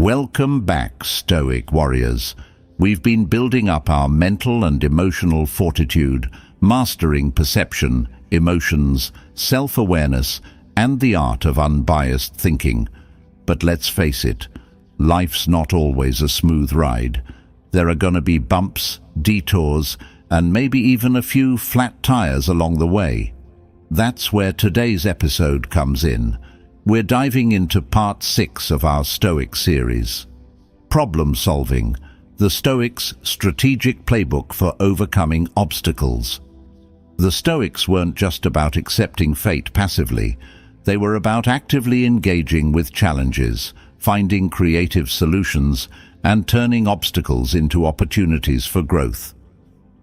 Welcome back, Stoic warriors. We've been building up our mental and emotional fortitude, mastering perception, emotions, self-awareness, and the art of unbiased thinking. But let's face it, life's not always a smooth ride. There are going to be bumps, detours, and maybe even a few flat tires along the way. That's where today's episode comes in. We're diving into part 6 of our Stoic series. Problem solving, the Stoics' strategic playbook for overcoming obstacles. The Stoics weren't just about accepting fate passively. They were about actively engaging with challenges, finding creative solutions, and turning obstacles into opportunities for growth.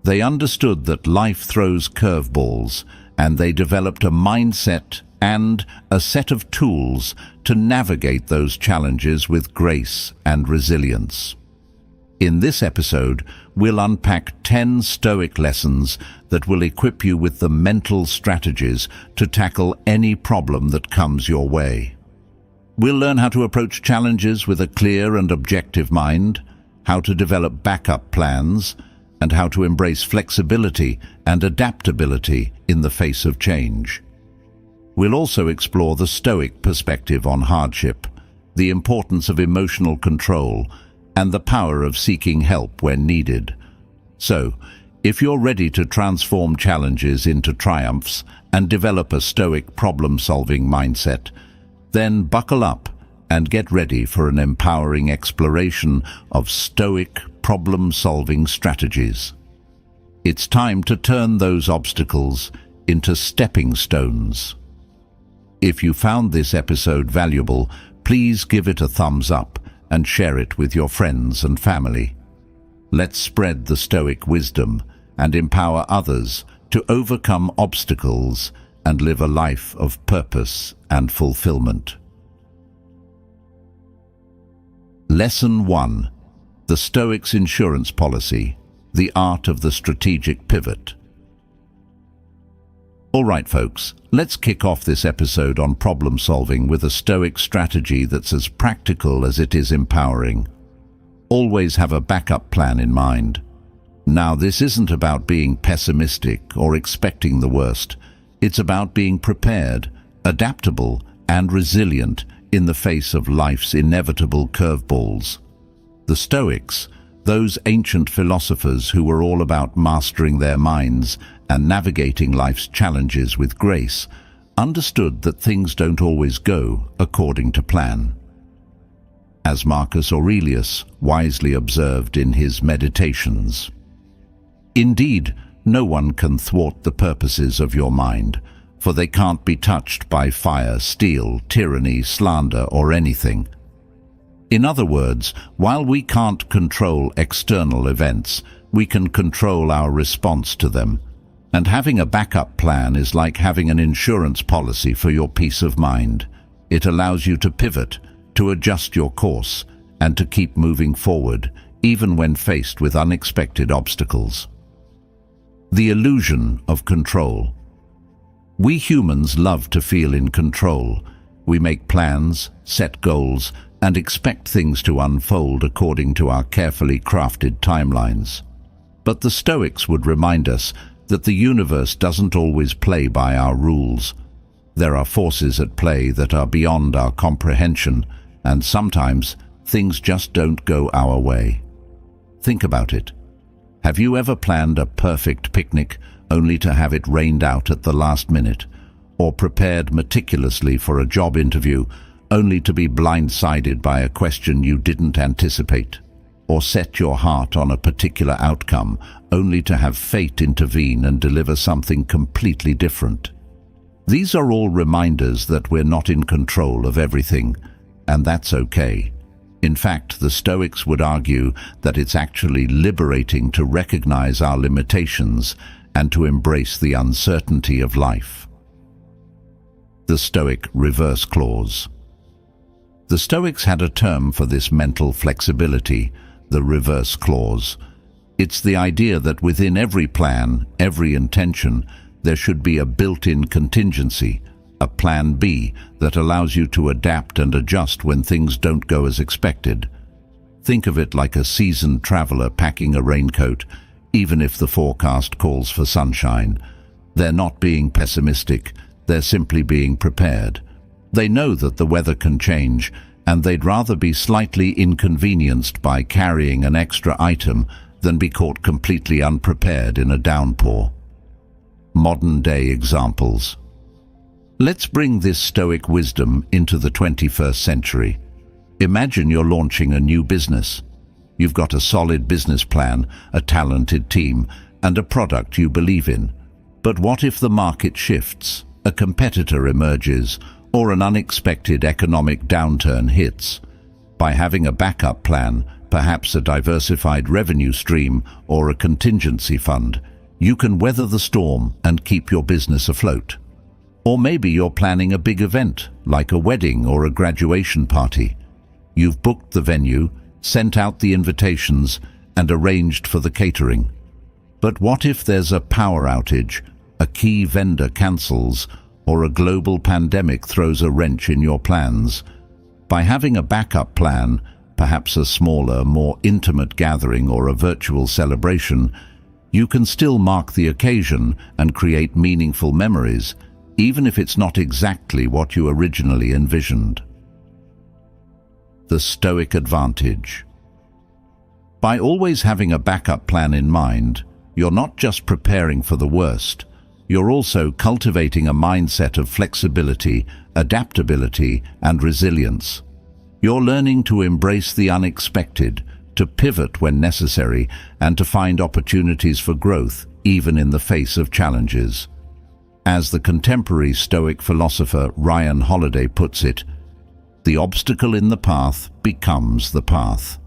They understood that life throws curveballs, and they developed a mindset and a set of tools to navigate those challenges with grace and resilience. In this episode, we'll unpack 10 Stoic lessons that will equip you with the mental strategies to tackle any problem that comes your way. We'll learn how to approach challenges with a clear and objective mind, how to develop backup plans, and how to embrace flexibility and adaptability in the face of change. We'll also explore the Stoic perspective on hardship, the importance of emotional control, and the power of seeking help when needed. So, if you're ready to transform challenges into triumphs and develop a Stoic problem-solving mindset, then buckle up and get ready for an empowering exploration of Stoic problem-solving strategies. It's time to turn those obstacles into stepping stones. If you found this episode valuable, please give it a thumbs up and share it with your friends and family. Let's spread the Stoic wisdom and empower others to overcome obstacles and live a life of purpose and fulfillment. Lesson 1. The Stoics' Insurance Policy, the Art of the Strategic Pivot. All right, folks, let's kick off this episode on problem solving with a Stoic strategy that's as practical as it is empowering. Always have a backup plan in mind. Now, this isn't about being pessimistic or expecting the worst. It's about being prepared, adaptable, and resilient in the face of life's inevitable curveballs. The Stoics, those ancient philosophers who were all about mastering their minds and navigating life's challenges with grace, understood that things don't always go according to plan. As Marcus Aurelius wisely observed in his Meditations, "Indeed, no one can thwart the purposes of your mind, for they can't be touched by fire, steel, tyranny, slander, or anything." In other words, while we can't control external events, we can control our response to them. And having a backup plan is like having an insurance policy for your peace of mind. It allows you to pivot, to adjust your course, and to keep moving forward, even when faced with unexpected obstacles. The illusion of control. We humans love to feel in control. We make plans, set goals, and expect things to unfold according to our carefully crafted timelines. But the Stoics would remind us that the universe doesn't always play by our rules. There are forces at play that are beyond our comprehension, and sometimes things just don't go our way. Think about it. Have you ever planned a perfect picnic only to have it rained out at the last minute, or prepared meticulously for a job interview only to be blindsided by a question you didn't anticipate? Or set your heart on a particular outcome only to have fate intervene and deliver something completely different? These are all reminders that we're not in control of everything, and that's okay. In fact, the Stoics would argue that it's actually liberating to recognize our limitations and to embrace the uncertainty of life. The Stoic reverse clause. The Stoics had a term for this mental flexibility, the reverse clause. It's the idea that within every plan, every intention, there should be a built-in contingency, a plan B that allows you to adapt and adjust when things don't go as expected. Think of it like a seasoned traveler packing a raincoat, even if the forecast calls for sunshine. They're not being pessimistic, they're simply being prepared. They know that the weather can change, and they'd rather be slightly inconvenienced by carrying an extra item than be caught completely unprepared in a downpour. Modern-day examples. Let's bring this Stoic wisdom into the 21st century. Imagine you're launching a new business. You've got a solid business plan, a talented team, and a product you believe in. But what if the market shifts, a competitor emerges, or an unexpected economic downturn hits? By having a backup plan, perhaps a diversified revenue stream or a contingency fund, you can weather the storm and keep your business afloat. Or maybe you're planning a big event, like a wedding or a graduation party. You've booked the venue, sent out the invitations, and arranged for the catering. But what if there's a power outage, a key vendor cancels, or a global pandemic throws a wrench in your plans? By having a backup plan, perhaps a smaller, more intimate gathering or a virtual celebration, you can still mark the occasion and create meaningful memories, even if it's not exactly what you originally envisioned. The Stoic advantage. By always having a backup plan in mind, you're not just preparing for the worst, you're also cultivating a mindset of flexibility, adaptability, and resilience. You're learning to embrace the unexpected, to pivot when necessary, and to find opportunities for growth, even in the face of challenges. As the contemporary Stoic philosopher Ryan Holiday puts it, the obstacle in the path becomes the path.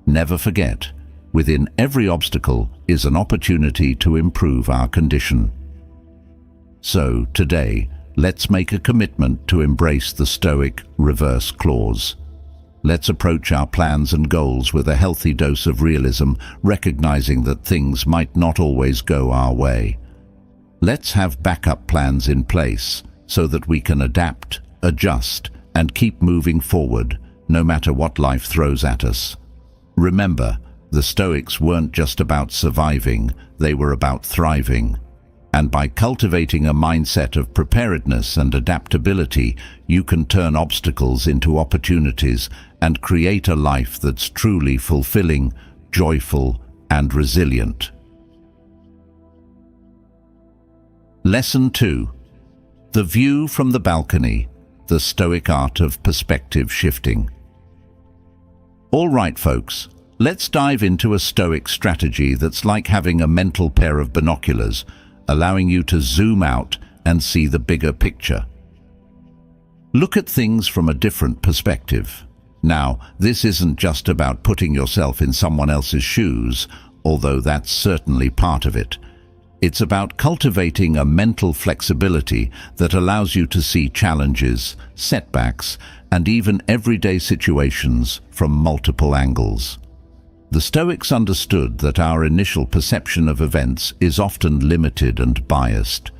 Never forget, within every obstacle is an opportunity to improve our condition. So, today, let's make a commitment to embrace the Stoic reverse clause. Let's approach our plans and goals with a healthy dose of realism, recognizing that things might not always go our way. Let's have backup plans in place so that we can adapt, adjust, and keep moving forward, no matter what life throws at us. Remember, the Stoics weren't just about surviving, they were about thriving. And by cultivating a mindset of preparedness and adaptability, you can turn obstacles into opportunities and create a life that's truly fulfilling, joyful, and resilient. Lesson 2. The view from the balcony, the Stoic art of perspective shifting. All right, folks, let's dive into a Stoic strategy that's like having a mental pair of binoculars, allowing you to zoom out and see the bigger picture. Look at things from a different perspective. Now, this isn't just about putting yourself in someone else's shoes, although that's certainly part of it. It's about cultivating a mental flexibility that allows you to see challenges, setbacks, and even everyday situations from multiple angles. The Stoics understood that our initial perception of events is often limited and biased.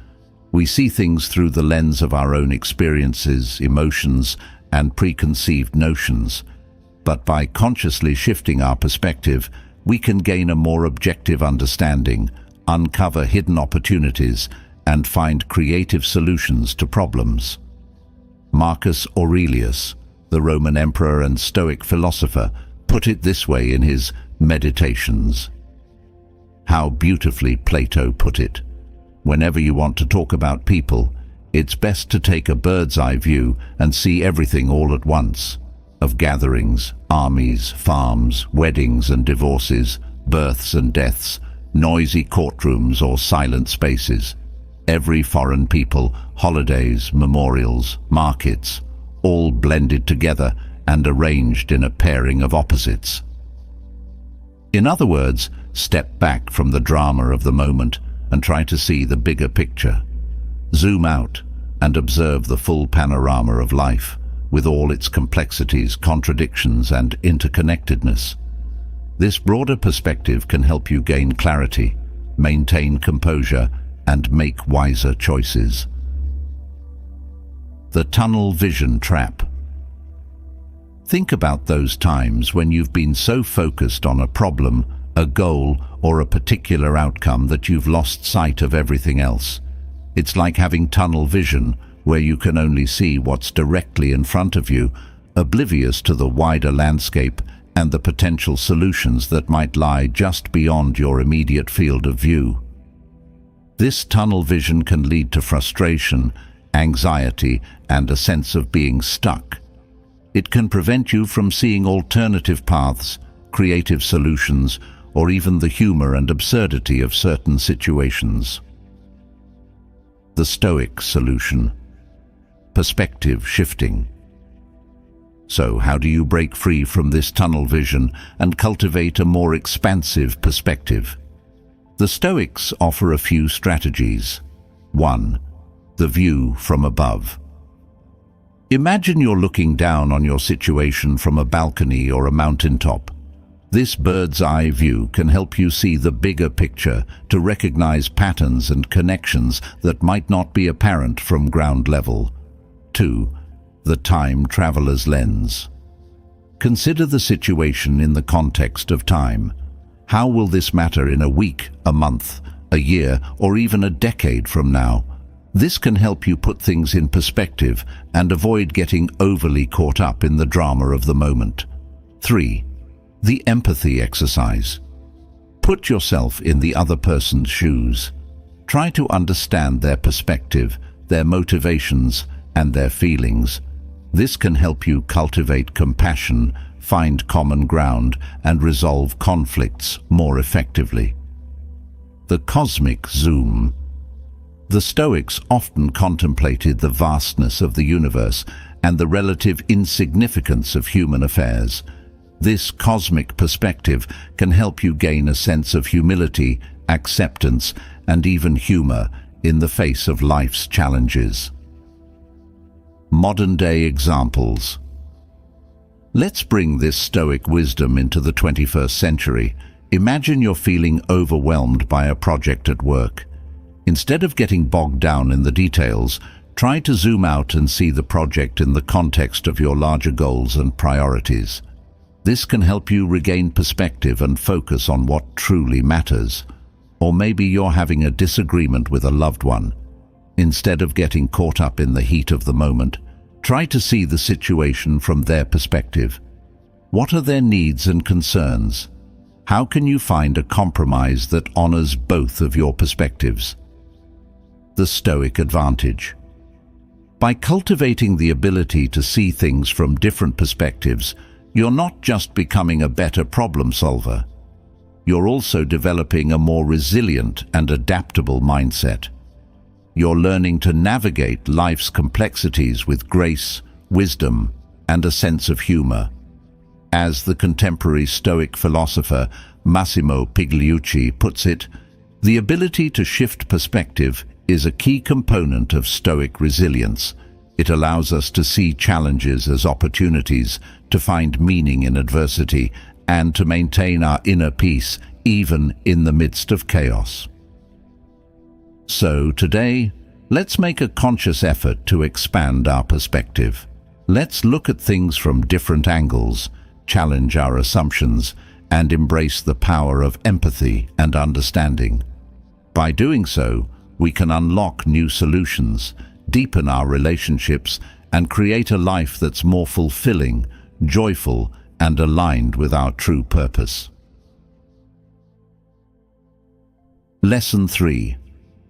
We see things through the lens of our own experiences, emotions, and preconceived notions. But by consciously shifting our perspective, we can gain a more objective understanding, uncover hidden opportunities, and find creative solutions to problems. Marcus Aurelius, the Roman emperor and Stoic philosopher, put it this way in his Meditations. How beautifully Plato put it. Whenever you want to talk about people, it's best to take a bird's-eye view and see everything all at once. Of gatherings, armies, farms, weddings and divorces, births and deaths, noisy courtrooms or silent spaces. Every foreign people, holidays, memorials, markets, all blended together and arranged in a pairing of opposites. In other words, step back from the drama of the moment and try to see the bigger picture. Zoom out and observe the full panorama of life, with all its complexities, contradictions, and interconnectedness. This broader perspective can help you gain clarity, maintain composure, and make wiser choices. The tunnel vision trap. Think about those times when you've been so focused on a problem, a goal, or a particular outcome that you've lost sight of everything else. It's like having tunnel vision, where you can only see what's directly in front of you, oblivious to the wider landscape and the potential solutions that might lie just beyond your immediate field of view. This tunnel vision can lead to frustration, anxiety, and a sense of being stuck. It can prevent you from seeing alternative paths, creative solutions, or even the humor and absurdity of certain situations. The Stoic solution: perspective shifting. So, how do you break free from this tunnel vision and cultivate a more expansive perspective? The Stoics offer a few strategies. 1. The view from above. Imagine you're looking down on your situation from a balcony or a mountaintop. This bird's-eye view can help you see the bigger picture, to recognize patterns and connections that might not be apparent from ground level. 2. The time traveler's lens. Consider the situation in the context of time. How will this matter in a week, a month, a year, or even a decade from now? This can help you put things in perspective and avoid getting overly caught up in the drama of the moment. 3. The empathy exercise. Put yourself in the other person's shoes. Try to understand their perspective, their motivations, and their feelings. This can help you cultivate compassion, find common ground, and resolve conflicts more effectively. The cosmic zoom. The Stoics often contemplated the vastness of the universe and the relative insignificance of human affairs. This cosmic perspective can help you gain a sense of humility, acceptance, and even humor in the face of life's challenges. Modern-day examples. Let's bring this Stoic wisdom into the 21st century. Imagine you're feeling overwhelmed by a project at work. Instead of getting bogged down in the details, try to zoom out and see the project in the context of your larger goals and priorities. This can help you regain perspective and focus on what truly matters. Or maybe you're having a disagreement with a loved one. Instead of getting caught up in the heat of the moment, try to see the situation from their perspective. What are their needs and concerns? How can you find a compromise that honors both of your perspectives? The Stoic advantage. By cultivating the ability to see things from different perspectives, you're not just becoming a better problem solver. You're also developing a more resilient and adaptable mindset. You're learning to navigate life's complexities with grace, wisdom, and a sense of humor. As the contemporary Stoic philosopher Massimo Pigliucci puts it, the ability to shift perspective is a key component of Stoic resilience. It allows us to see challenges as opportunities, to find meaning in adversity, and to maintain our inner peace even in the midst of chaos. So today, let's make a conscious effort to expand our perspective. Let's look at things from different angles, challenge our assumptions, and embrace the power of empathy and understanding. By doing so, we can unlock new solutions, deepen our relationships, and create a life that's more fulfilling, joyful, and aligned with our true purpose. Lesson 3.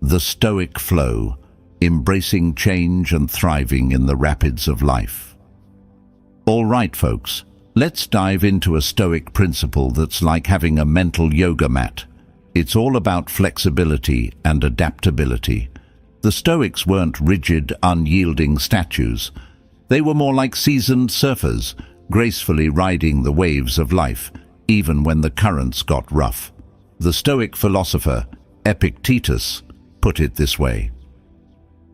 The Stoic Flow: Embracing Change and Thriving in the Rapids of Life. All right, folks, let's dive into a Stoic principle that's like having a mental yoga mat. It's all about flexibility and adaptability. The Stoics weren't rigid, unyielding statues. They were more like seasoned surfers, gracefully riding the waves of life, even when the currents got rough. The Stoic philosopher Epictetus put it this way: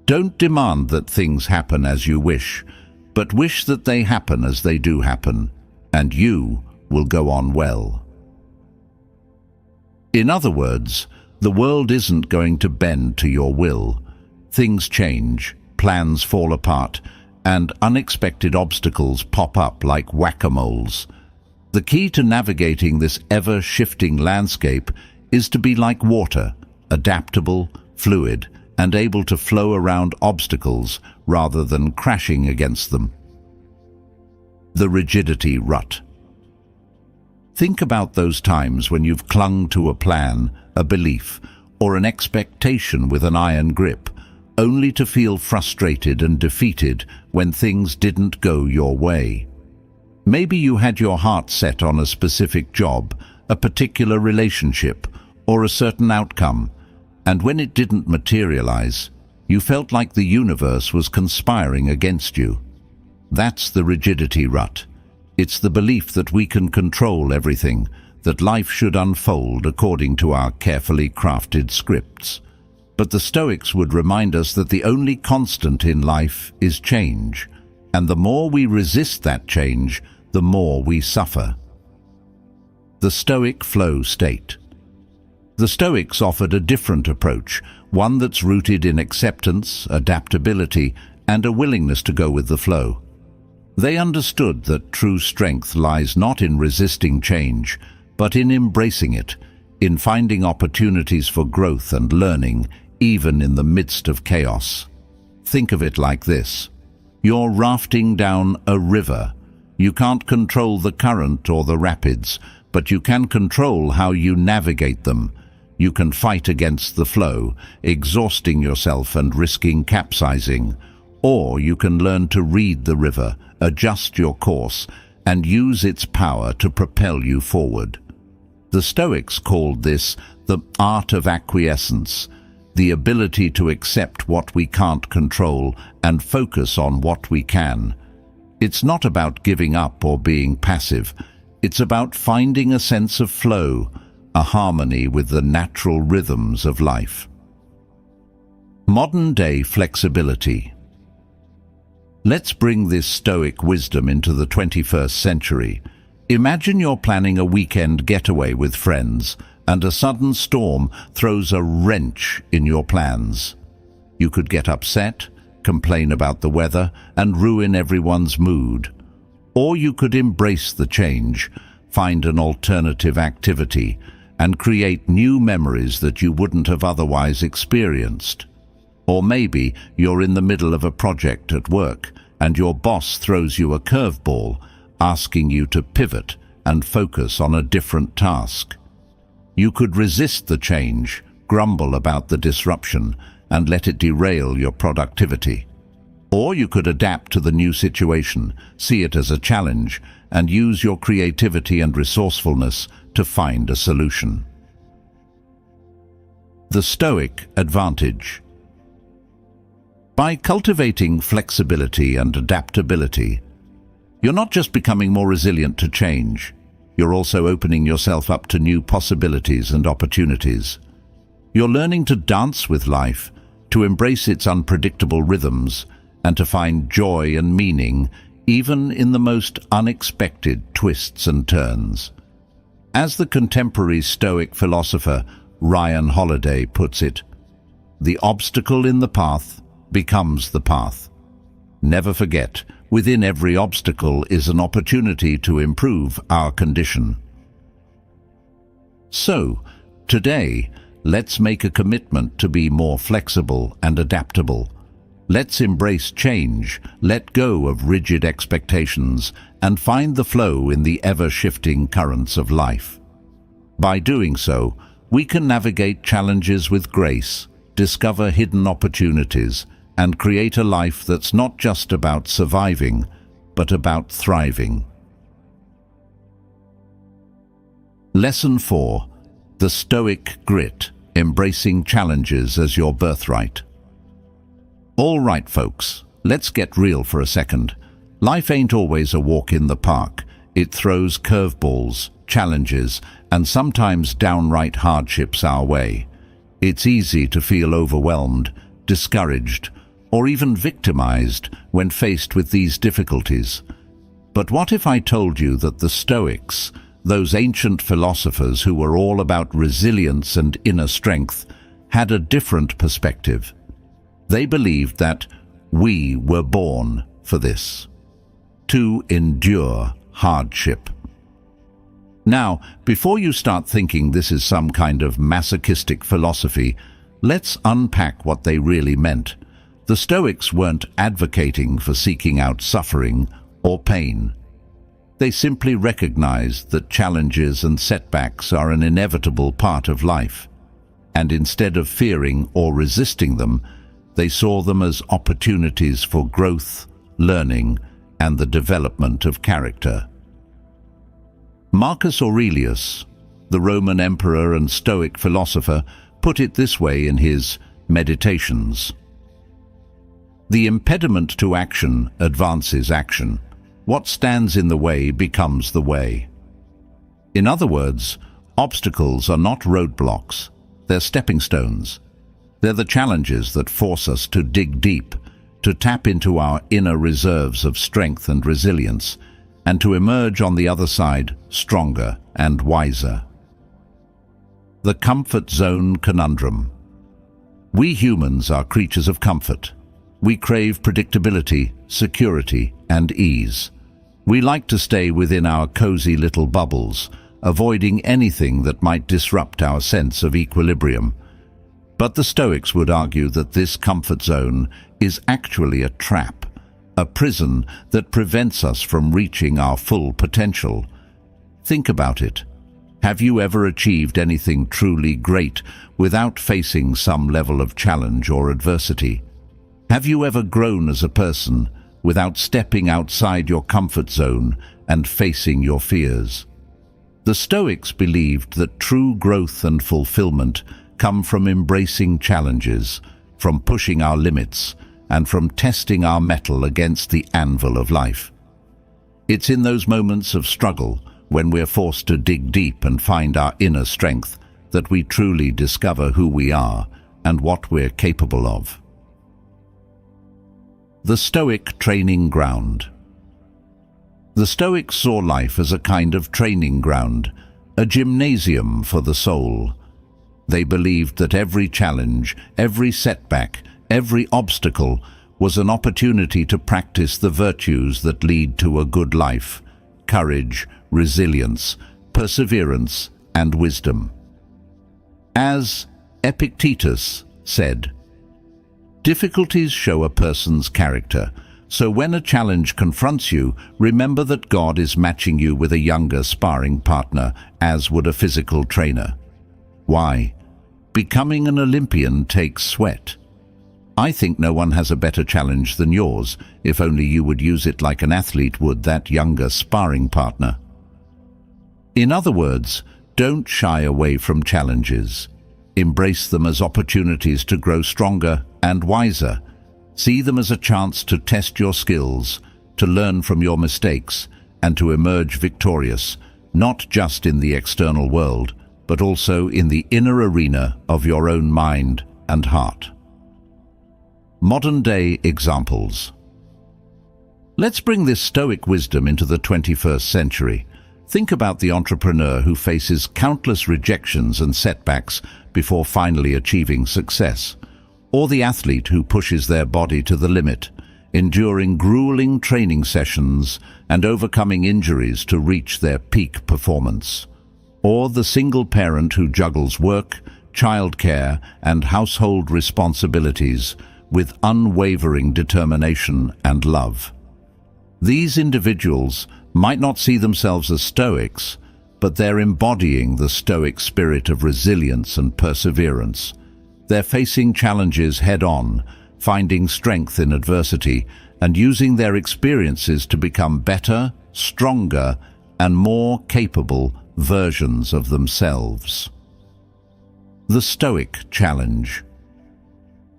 "Don't demand that things happen as you wish, but wish that they happen as they do happen, and you will go on well." In other words, the world isn't going to bend to your will. Things change, plans fall apart, and unexpected obstacles pop up like whack-a-moles. The key to navigating this ever-shifting landscape is to be like water, adaptable, fluid, and able to flow around obstacles rather than crashing against them. The rigidity rut. Think about those times when you've clung to a plan, a belief, or an expectation with an iron grip, only to feel frustrated and defeated when things didn't go your way. Maybe you had your heart set on a specific job, a particular relationship, or a certain outcome, and when it didn't materialize, you felt like the universe was conspiring against you. That's the rigidity rut. It's the belief that we can control everything, that life should unfold according to our carefully crafted scripts. But the Stoics would remind us that the only constant in life is change, and the more we resist that change, the more we suffer. The Stoic flow state. The Stoics offered a different approach, one that's rooted in acceptance, adaptability, and a willingness to go with the flow. They understood that true strength lies not in resisting change, but in embracing it, in finding opportunities for growth and learning, even in the midst of chaos. Think of it like this. You're rafting down a river. You can't control the current or the rapids, but you can control how you navigate them. You can fight against the flow, exhausting yourself and risking capsizing. Or you can learn to read the river, adjust your course, and use its power to propel you forward. The Stoics called this the art of acquiescence, the ability to accept what we can't control and focus on what we can. It's not about giving up or being passive. It's about finding a sense of flow, a harmony with the natural rhythms of life. Modern-day flexibility. Let's bring this Stoic wisdom into the 21st century. Imagine you're planning a weekend getaway with friends, and a sudden storm throws a wrench in your plans. You could get upset, complain about the weather, and ruin everyone's mood. Or you could embrace the change, find an alternative activity, and create new memories that you wouldn't have otherwise experienced. Or maybe you're in the middle of a project at work, and your boss throws you a curveball, asking you to pivot and focus on a different task. You could resist the change, grumble about the disruption, and let it derail your productivity. Or you could adapt to the new situation, see it as a challenge, and use your creativity and resourcefulness to find a solution. The Stoic advantage. By cultivating flexibility and adaptability, you're not just becoming more resilient to change, you're also opening yourself up to new possibilities and opportunities. You're learning to dance with life, to embrace its unpredictable rhythms, and to find joy and meaning even in the most unexpected twists and turns. As the contemporary Stoic philosopher Ryan Holiday puts it, "The obstacle in the path becomes the path." Never forget, within every obstacle is an opportunity to improve our condition. So, today, let's make a commitment to be more flexible and adaptable. Let's embrace change, let go of rigid expectations, and find the flow in the ever-shifting currents of life. By doing so, we can navigate challenges with grace, discover hidden opportunities, and create a life that's not just about surviving, but about thriving. Lesson 4. The Stoic Grit, Embracing Challenges as Your Birthright. All right, folks, let's get real for a second. Life ain't always a walk in the park. It throws curveballs, challenges, and sometimes downright hardships our way. It's easy to feel overwhelmed, discouraged, or even victimized when faced with these difficulties. But what if I told you that the Stoics, those ancient philosophers who were all about resilience and inner strength, had a different perspective? They believed that we were born for this: to endure hardship. Now, before you start thinking this is some kind of masochistic philosophy, let's unpack what they really meant. The Stoics weren't advocating for seeking out suffering or pain. They simply recognized that challenges and setbacks are an inevitable part of life, and instead of fearing or resisting them, they saw them as opportunities for growth, learning, and the development of character. Marcus Aurelius, the Roman emperor and Stoic philosopher, put it this way in his Meditations: "The impediment to action advances action. What stands in the way becomes the way." In other words, obstacles are not roadblocks, they're stepping stones. They're the challenges that force us to dig deep, to tap into our inner reserves of strength and resilience, and to emerge on the other side stronger and wiser. The comfort zone conundrum. We humans are creatures of comfort. We crave predictability, security, and ease. We like to stay within our cozy little bubbles, avoiding anything that might disrupt our sense of equilibrium. But the Stoics would argue that this comfort zone is actually a trap, a prison that prevents us from reaching our full potential. Think about it. Have you ever achieved anything truly great without facing some level of challenge or adversity? Have you ever grown as a person without stepping outside your comfort zone and facing your fears? The Stoics believed that true growth and fulfillment come from embracing challenges, from pushing our limits, and from testing our mettle against the anvil of life. It's in those moments of struggle, when we're forced to dig deep and find our inner strength, that we truly discover who we are and what we're capable of. The Stoic training ground. The Stoics saw life as a kind of training ground, a gymnasium for the soul. They believed that every challenge, every setback, every obstacle was an opportunity to practice the virtues that lead to a good life: courage, resilience, perseverance, and wisdom. As Epictetus said, "Difficulties show a person's character, so when a challenge confronts you, remember that God is matching you with a younger sparring partner, as would a physical trainer." Why? Becoming an Olympian takes sweat. I think no one has a better challenge than yours, if only you would use it like an athlete would that younger sparring partner. In other words, don't shy away from challenges. Embrace them as opportunities to grow stronger and wiser. See them as a chance to test your skills, to learn from your mistakes, and to emerge victorious, not just in the external world, but also in the inner arena of your own mind and heart. Modern-day examples. Let's bring this Stoic wisdom into the 21st century. Think about the entrepreneur who faces countless rejections and setbacks before finally achieving success, or the athlete who pushes their body to the limit, enduring grueling training sessions and overcoming injuries to reach their peak performance, or the single parent who juggles work, childcare, and household responsibilities with unwavering determination and love. These individuals might not see themselves as Stoics, but they're embodying the Stoic spirit of resilience and perseverance. They're facing challenges head-on, finding strength in adversity, and using their experiences to become better, stronger, and more capable versions of themselves. The Stoic challenge.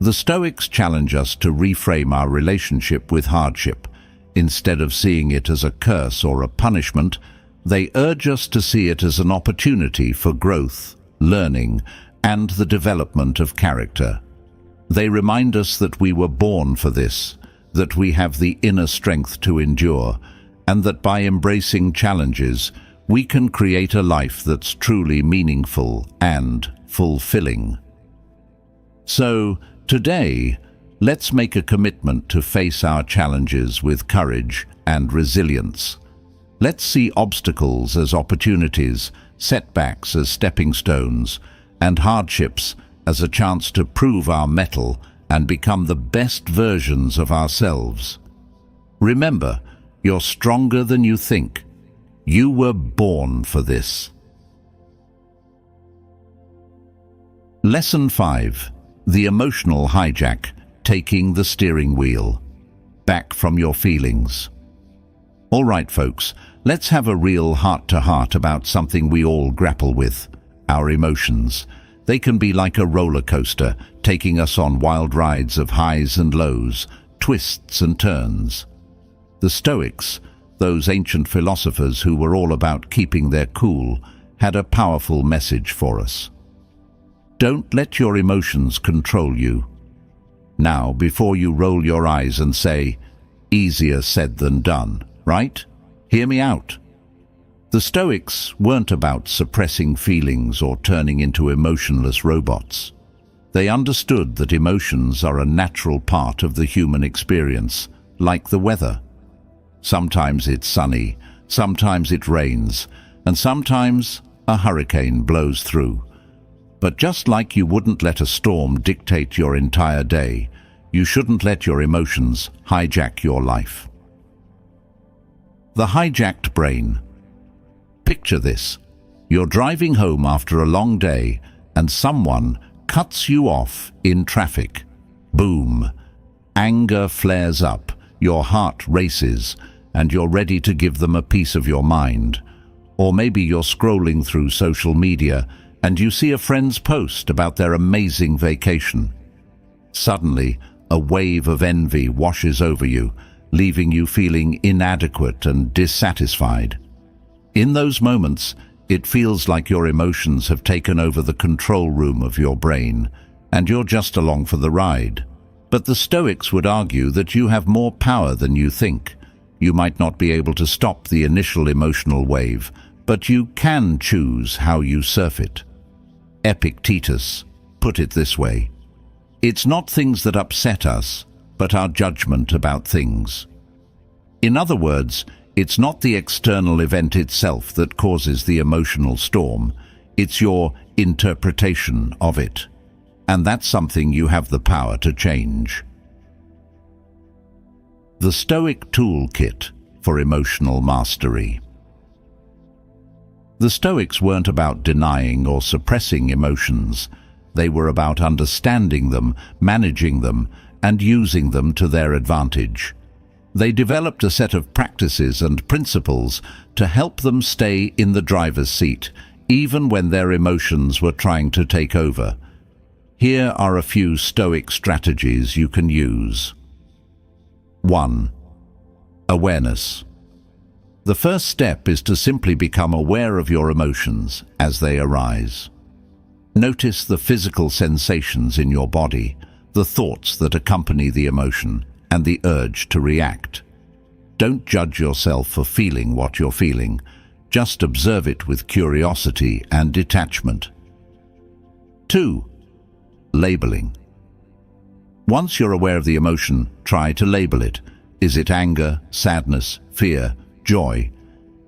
The Stoics challenge us to reframe our relationship with hardship. Instead of seeing it as a curse or a punishment, they urge us to see it as an opportunity for growth, learning, and the development of character. They remind us that we were born for this, that we have the inner strength to endure, and that by embracing challenges, we can create a life that's truly meaningful and fulfilling. So, today, Let's make a commitment to face our challenges with courage and resilience. Let's see obstacles as opportunities, setbacks as stepping stones, and hardships as a chance to prove our mettle and become the best versions of ourselves. Remember, you're stronger than you think. You were born for this. Lesson 5. The emotional hijack, taking the steering wheel. Back from your feelings. All right, folks, let's have a real heart-to-heart about something we all grapple with, our emotions. They can be like a roller coaster, taking us on wild rides of highs and lows, twists and turns. The Stoics, those ancient philosophers who were all about keeping their cool, had a powerful message for us. Don't let your emotions control you. Now, before you roll your eyes and say, "Easier said than done," right? Hear me out. The Stoics weren't about suppressing feelings or turning into emotionless robots. They understood that emotions are a natural part of the human experience, like the weather. Sometimes it's sunny, sometimes it rains, and sometimes a hurricane blows through. But just like you wouldn't let a storm dictate your entire day, you shouldn't let your emotions hijack your life. The hijacked brain. Picture this. You're driving home after a long day and someone cuts you off in traffic. Boom. Anger flares up, your heart races, and you're ready to give them a piece of your mind. Or maybe you're scrolling through social media and you see a friend's post about their amazing vacation. Suddenly, a wave of envy washes over you, leaving you feeling inadequate and dissatisfied. In those moments, it feels like your emotions have taken over the control room of your brain, and you're just along for the ride. But the Stoics would argue that you have more power than you think. You might not be able to stop the initial emotional wave, but you can choose how you surf it. Epictetus put it this way: "It's not things that upset us, but our judgment about things." In other words, it's not the external event itself that causes the emotional storm, it's your interpretation of it. And that's something you have the power to change. The Stoic Toolkit for Emotional Mastery. The Stoics weren't about denying or suppressing emotions. They were about understanding them, managing them, and using them to their advantage. They developed a set of practices and principles to help them stay in the driver's seat, even when their emotions were trying to take over. Here are a few Stoic strategies you can use. 1. Awareness. The first step is to simply become aware of your emotions as they arise. Notice the physical sensations in your body, the thoughts that accompany the emotion, and the urge to react. Don't judge yourself for feeling what you're feeling. Just observe it with curiosity and detachment. 2. Labeling. Once you're aware of the emotion, try to label it. Is it anger, sadness, fear, joy?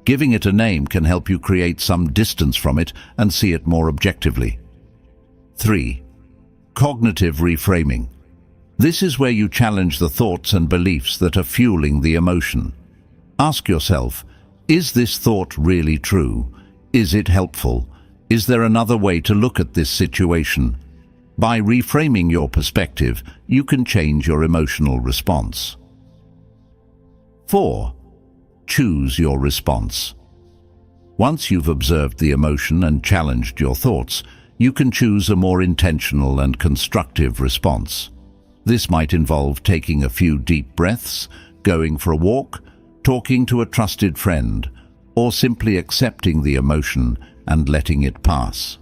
Giving it a name can help you create some distance from it and see it more objectively. 3. Cognitive reframing. This is where you challenge the thoughts and beliefs that are fueling the emotion. Ask yourself, is this thought really true? Is it helpful? Is there another way to look at this situation? By reframing your perspective, you can change your emotional response. 4. Choose your response. Once you've observed the emotion and challenged your thoughts, you can choose a more intentional and constructive response. This might involve taking a few deep breaths, going for a walk, talking to a trusted friend, or simply accepting the emotion and letting it pass.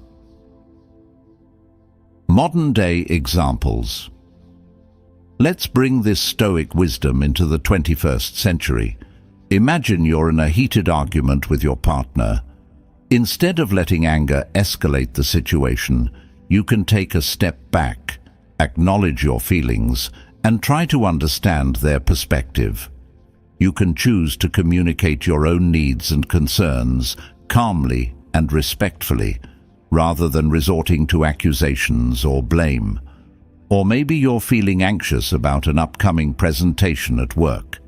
Modern-day examples. Let's bring this Stoic wisdom into the 21st century. Imagine you're in a heated argument with your partner. Instead of letting anger escalate the situation, you can take a step back, acknowledge your feelings, and try to understand their perspective. You can choose to communicate your own needs and concerns calmly and respectfully, rather than resorting to accusations or blame. Or maybe you're feeling anxious about an upcoming presentation at work.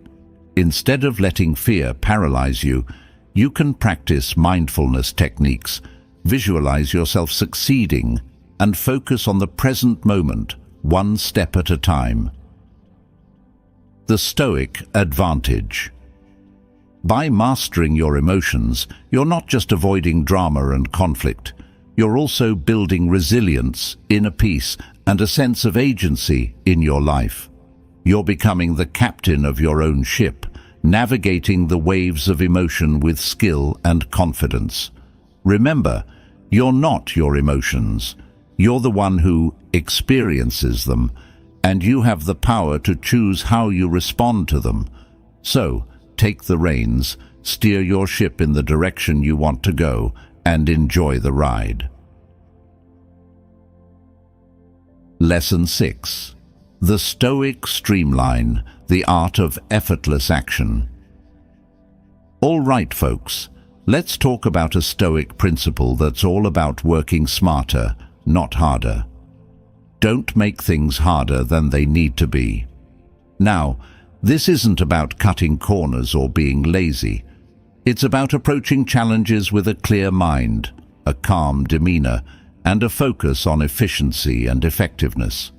Instead of letting fear paralyze you, you can practice mindfulness techniques, visualize yourself succeeding, and focus on the present moment, one step at a time. The Stoic advantage. By mastering your emotions, you're not just avoiding drama and conflict. You're also building resilience, inner peace, and a sense of agency in your life. You're becoming the captain of your own ship, navigating the waves of emotion with skill and confidence. Remember, you're not your emotions. You're the one who experiences them, and you have the power to choose how you respond to them. So, take the reins, steer your ship in the direction you want to go, and enjoy the ride. Lesson 6. The Stoic Streamline, the Art of Effortless Action. All right, folks, let's talk about a Stoic principle that's all about working smarter, not harder. Don't make things harder than they need to be. Now, this isn't about cutting corners or being lazy. It's about approaching challenges with a clear mind, a calm demeanor, and a focus on efficiency and effectiveness.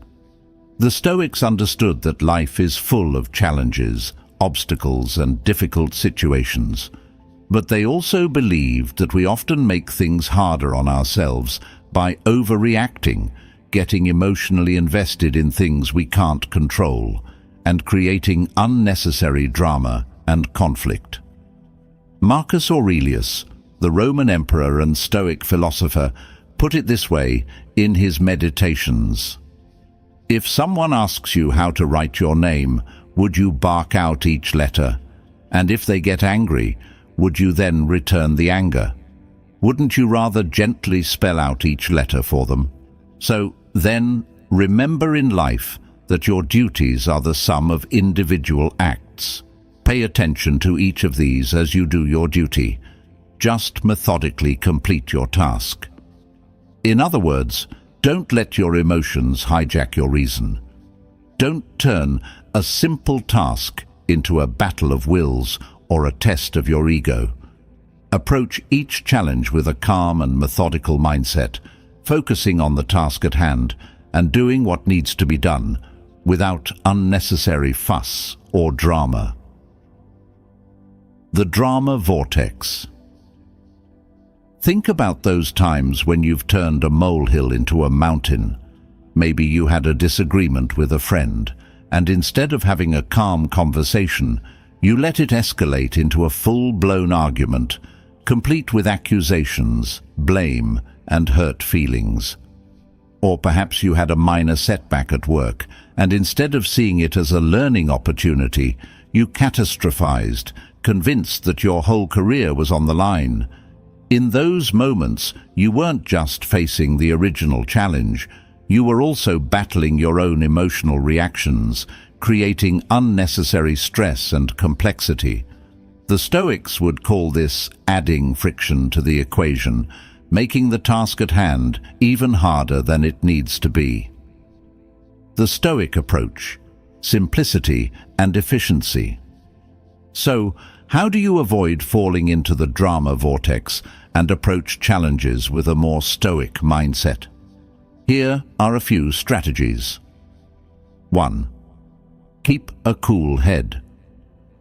The Stoics understood that life is full of challenges, obstacles, and difficult situations. But they also believed that we often make things harder on ourselves by overreacting, getting emotionally invested in things we can't control, and creating unnecessary drama and conflict. Marcus Aurelius, the Roman emperor and Stoic philosopher, put it this way in his Meditations. If someone asks you how to write your name, would you bark out each letter? And if they get angry, would you then return the anger? Wouldn't you rather gently spell out each letter for them? So then, remember in life that your duties are the sum of individual acts. Pay attention to each of these as you do your duty. Just methodically complete your task. In other words, don't let your emotions hijack your reason. Don't turn a simple task into a battle of wills or a test of your ego. Approach each challenge with a calm and methodical mindset, focusing on the task at hand and doing what needs to be done without unnecessary fuss or drama. The drama vortex. Think about those times when you've turned a molehill into a mountain. Maybe you had a disagreement with a friend, and instead of having a calm conversation, you let it escalate into a full-blown argument, complete with accusations, blame, and hurt feelings. Or perhaps you had a minor setback at work, and instead of seeing it as a learning opportunity, you catastrophized, convinced that your whole career was on the line. In those moments, you weren't just facing the original challenge, you were also battling your own emotional reactions, creating unnecessary stress and complexity. The Stoics would call this adding friction to the equation, making the task at hand even harder than it needs to be. The Stoic approach: simplicity and efficiency. So, how do you avoid falling into the drama vortex and approach challenges with a more Stoic mindset? Here are a few strategies. 1. Keep a cool head.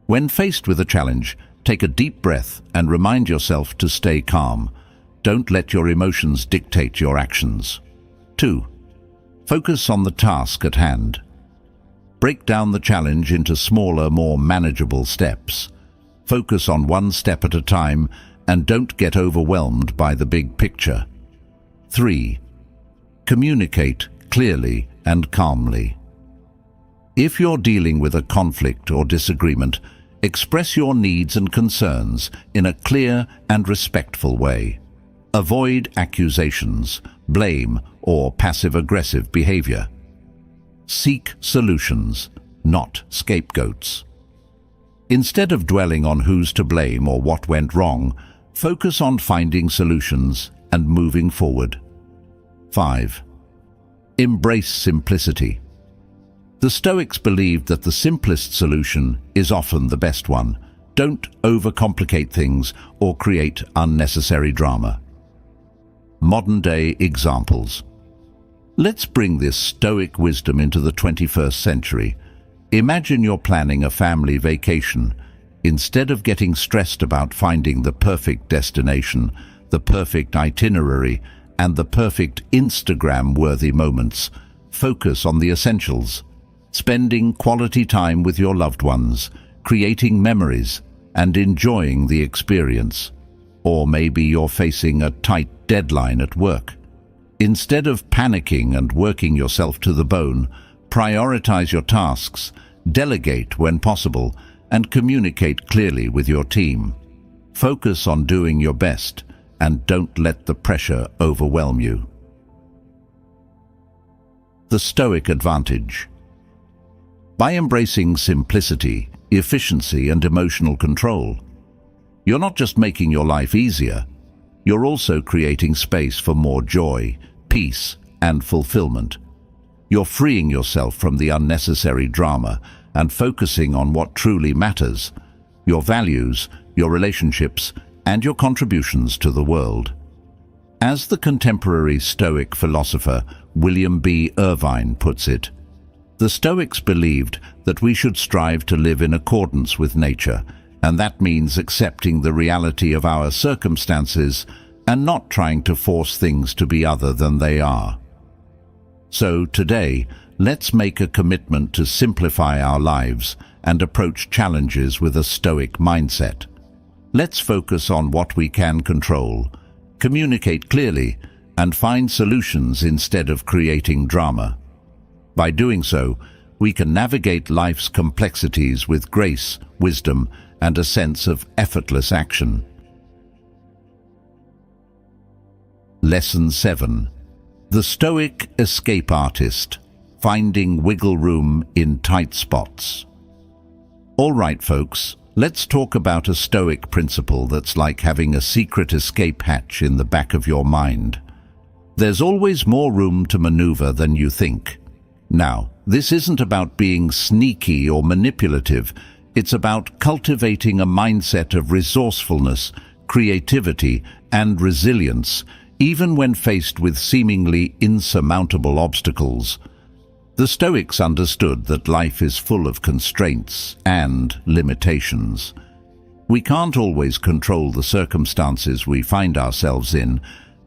When faced with a challenge, take a deep breath and remind yourself to stay calm. Don't let your emotions dictate your actions. 2. Focus on the task at hand. Break down the challenge into smaller, more manageable steps. Focus on one step at a time and don't get overwhelmed by the big picture. 3. Communicate clearly and calmly. If you're dealing with a conflict or disagreement, express your needs and concerns in a clear and respectful way. Avoid accusations, blame, or passive-aggressive behavior. seek solutions, not scapegoats. Instead of dwelling on who's to blame or what went wrong, focus on finding solutions and moving forward. 5. Embrace simplicity. The Stoics believed that the simplest solution is often the best one. Don't overcomplicate things or create unnecessary drama. Modern-day examples. Let's bring this Stoic wisdom into the 21st century. Imagine you're planning a family vacation. Instead of getting stressed about finding the perfect destination, the perfect itinerary, and the perfect Instagram-worthy moments, focus on the essentials. Spending quality time with your loved ones, creating memories, and enjoying the experience. Or maybe you're facing a tight deadline at work. Instead of panicking and working yourself to the bone, prioritize your tasks, delegate when possible, and communicate clearly with your team. Focus on doing your best and don't let the pressure overwhelm you. The Stoic advantage. By embracing simplicity, efficiency, and emotional control, you're not just making your life easier, you're also creating space for more joy, peace, and fulfillment. You're freeing yourself from the unnecessary drama and focusing on what truly matters: your values, your relationships, and your contributions to the world. As the contemporary Stoic philosopher William B. Irvine puts it, the Stoics believed that we should strive to live in accordance with nature, and that means accepting the reality of our circumstances and not trying to force things to be other than they are. So today, let's make a commitment to simplify our lives and approach challenges with a Stoic mindset. Let's focus on what we can control, communicate clearly, and find solutions instead of creating drama. By doing so, we can navigate life's complexities with grace, wisdom, and a sense of effortless action. Lesson 7. The Stoic Escape Artist, Finding Wiggle Room in Tight Spots. All right, folks, let's talk about a Stoic principle that's like having a secret escape hatch in the back of your mind. There's always more room to maneuver than you think. Now, this isn't about being sneaky or manipulative. It's about cultivating a mindset of resourcefulness, creativity, and resilience, even when faced with seemingly insurmountable obstacles. The Stoics understood that life is full of constraints and limitations. We can't always control the circumstances we find ourselves in,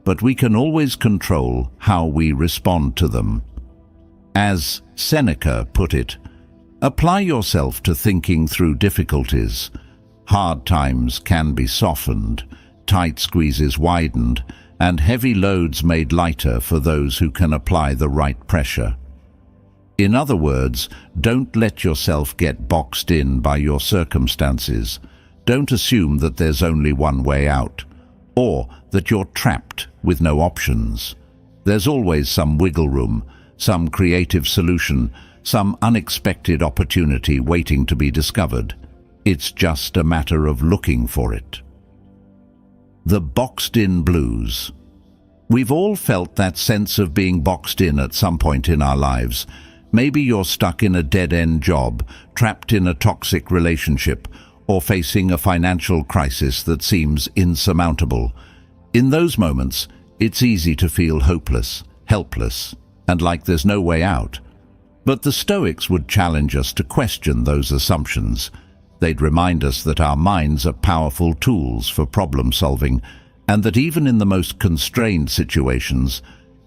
but we can always control how we respond to them. As Seneca put it, apply yourself to thinking through difficulties. Hard times can be softened, tight squeezes widened, and heavy loads made lighter for those who can apply the right pressure. In other words, don't let yourself get boxed in by your circumstances. Don't assume that there's only one way out, or that you're trapped with no options. There's always some wiggle room, some creative solution, some unexpected opportunity waiting to be discovered. It's just a matter of looking for it. The boxed-in blues. We've all felt that sense of being boxed in at some point in our lives. Maybe you're stuck in a dead-end job, trapped in a toxic relationship, or facing a financial crisis that seems insurmountable. In those moments, it's easy to feel hopeless, helpless, and like there's no way out. But the Stoics would challenge us to question those assumptions. They'd remind us that our minds are powerful tools for problem-solving, and that even in the most constrained situations,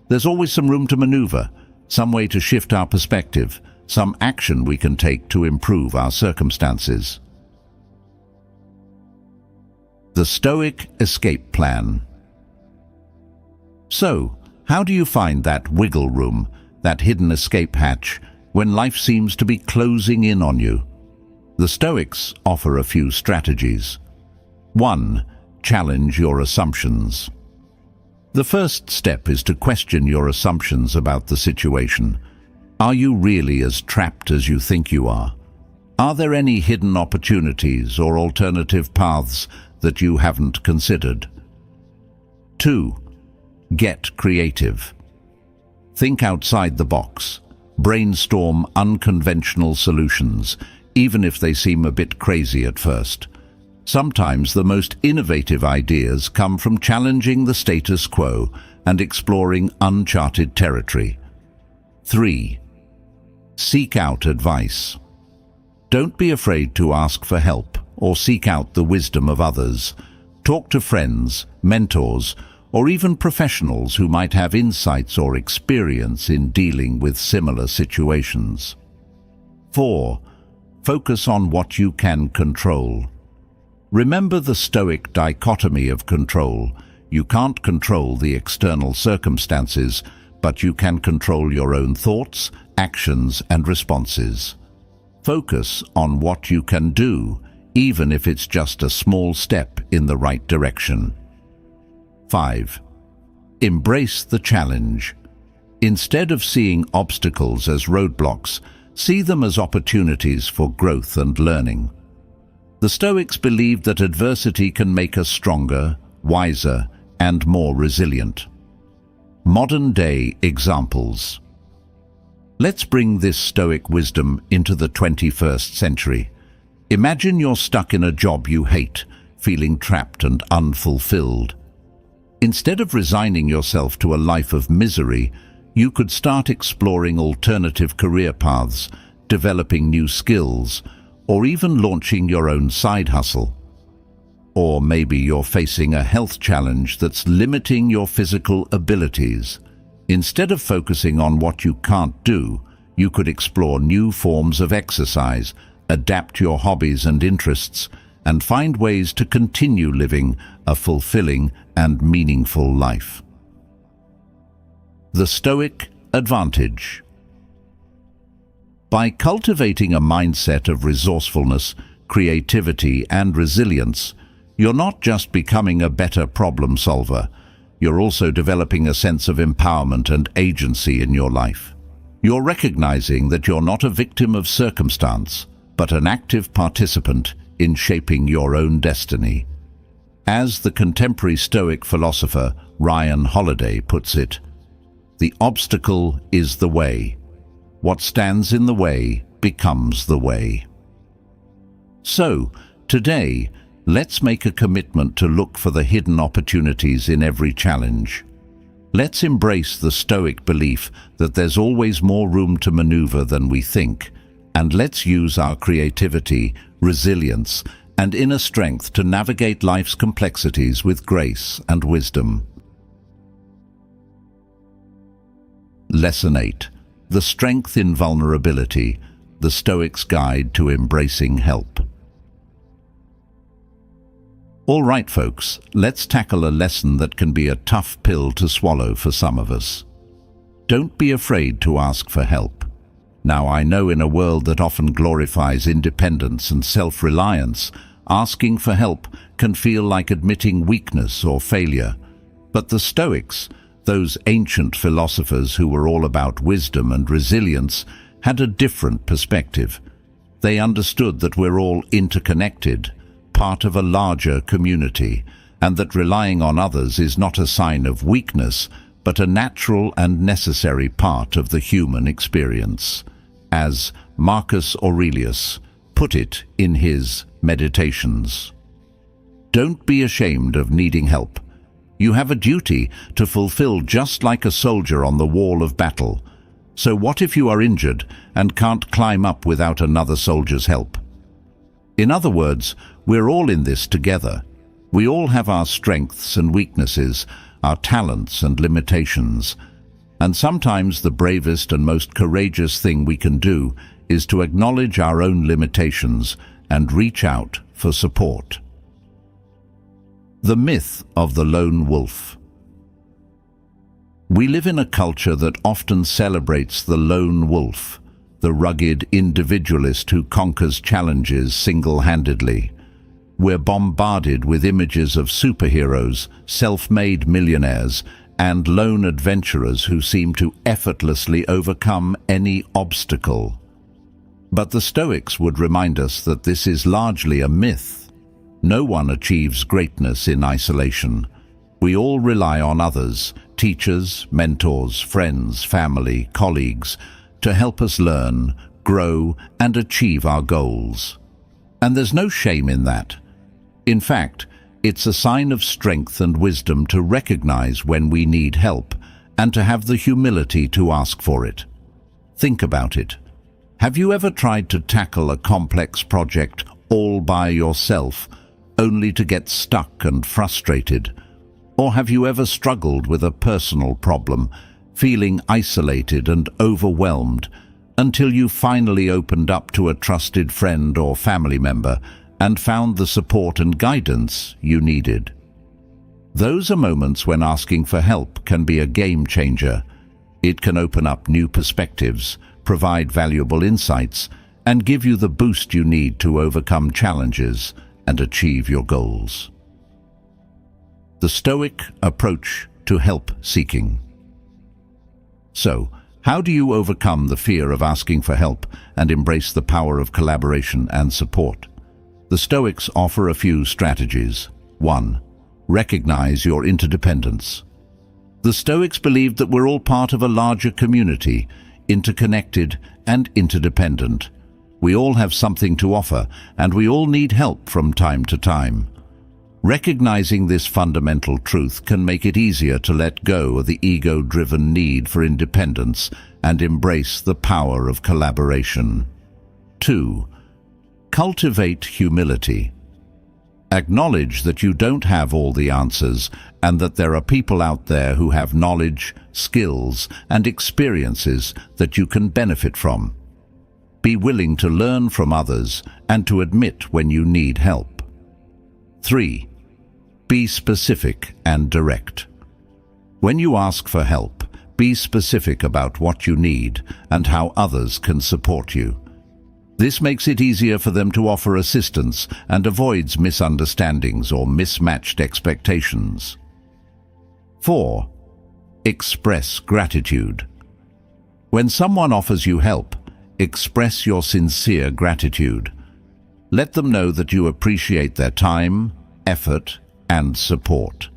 there's always some room to maneuver, some way to shift our perspective, some action we can take to improve our circumstances. The Stoic Escape Plan. So, how do you find that wiggle room, that hidden escape hatch, when life seems to be closing in on you? The Stoics offer a few strategies. 1. Challenge your assumptions. The first step is to question your assumptions about the situation. Are you really as trapped as you think you are? Are there any hidden opportunities or alternative paths that you haven't considered? 2. Get creative. Think outside the box. Brainstorm unconventional solutions, even if they seem a bit crazy at first. Sometimes the most innovative ideas come from challenging the status quo and exploring uncharted territory. 3. Seek out advice. Don't be afraid to ask for help or seek out the wisdom of others. Talk to friends, mentors, or even professionals who might have insights or experience in dealing with similar situations. 4. Focus on what you can control. Remember the Stoic dichotomy of control. You can't control the external circumstances, but you can control your own thoughts, actions, and responses. Focus on what you can do, even if it's just a small step in the right direction. 5. Embrace the challenge. Instead of seeing obstacles as roadblocks, see them as opportunities for growth and learning. The Stoics believed that adversity can make us stronger, wiser, and more resilient. Modern-day examples. Let's bring this Stoic wisdom into the 21st century. Imagine you're stuck in a job you hate, feeling trapped and unfulfilled. Instead of resigning yourself to a life of misery, you could start exploring alternative career paths, developing new skills, or even launching your own side hustle. Or maybe you're facing a health challenge that's limiting your physical abilities. Instead of focusing on what you can't do, you could explore new forms of exercise, adapt your hobbies and interests, and find ways to continue living a fulfilling and meaningful life. The Stoic advantage. By cultivating a mindset of resourcefulness, creativity, and resilience, you're not just becoming a better problem solver, you're also developing a sense of empowerment and agency in your life. You're recognizing that you're not a victim of circumstance, but an active participant in shaping your own destiny. As the contemporary Stoic philosopher Ryan Holiday puts it, "The obstacle is the way. What stands in the way becomes the way." So, today, let's make a commitment to look for the hidden opportunities in every challenge. Let's embrace the Stoic belief that there's always more room to maneuver than we think, and let's use our creativity, resilience, and inner strength to navigate life's complexities with grace and wisdom. Lesson 8. The Strength in Vulnerability, the Stoic's Guide to Embracing Help. All right, folks, let's tackle a lesson that can be a tough pill to swallow for some of us. Don't be afraid to ask for help. Now, I know in a world that often glorifies independence and self-reliance, asking for help can feel like admitting weakness or failure. But the Stoics, those ancient philosophers who were all about wisdom and resilience, had a different perspective. They understood that we're all interconnected, part of a larger community, and that relying on others is not a sign of weakness, but a natural and necessary part of the human experience. As Marcus Aurelius put it in his Meditations, "Don't be ashamed of needing help. You have a duty to fulfill just like a soldier on the wall of battle. So what if you are injured and can't climb up without another soldier's help?" In other words, we're all in this together. We all have our strengths and weaknesses, our talents and limitations. And sometimes the bravest and most courageous thing we can do is to acknowledge our own limitations and reach out for support. The myth of the lone wolf. We live in a culture that often celebrates the lone wolf, the rugged individualist who conquers challenges single-handedly. We're bombarded with images of superheroes, self-made millionaires, and lone adventurers who seem to effortlessly overcome any obstacle. But the Stoics would remind us that this is largely a myth. No one achieves greatness in isolation. We all rely on others, teachers, mentors, friends, family, colleagues, to help us learn, grow, and achieve our goals. And there's no shame in that. In fact, it's a sign of strength and wisdom to recognize when we need help and to have the humility to ask for it. Think about it. Have you ever tried to tackle a complex project all by yourself, only to get stuck and frustrated? Or have you ever struggled with a personal problem, feeling isolated and overwhelmed, until you finally opened up to a trusted friend or family member and found the support and guidance you needed? Those are moments when asking for help can be a game changer. It can open up new perspectives, provide valuable insights, and give you the boost you need to overcome challenges and achieve your goals. The Stoic approach to help seeking. So, how do you overcome the fear of asking for help and embrace the power of collaboration and support? The Stoics offer a few strategies. 1. Recognize your interdependence. The Stoics believed that we're all part of a larger community, interconnected and interdependent. We all have something to offer, and we all need help from time to time. Recognizing this fundamental truth can make it easier to let go of the ego-driven need for independence and embrace the power of collaboration. 2. Cultivate humility. Acknowledge that you don't have all the answers and that there are people out there who have knowledge, skills, and experiences that you can benefit from. Be willing to learn from others and to admit when you need help. 3. Be specific and direct. When you ask for help, be specific about what you need and how others can support you. This makes it easier for them to offer assistance and avoids misunderstandings or mismatched expectations. 4. Express gratitude. When someone offers you help, express your sincere gratitude. Let them know that you appreciate their time, effort, and support.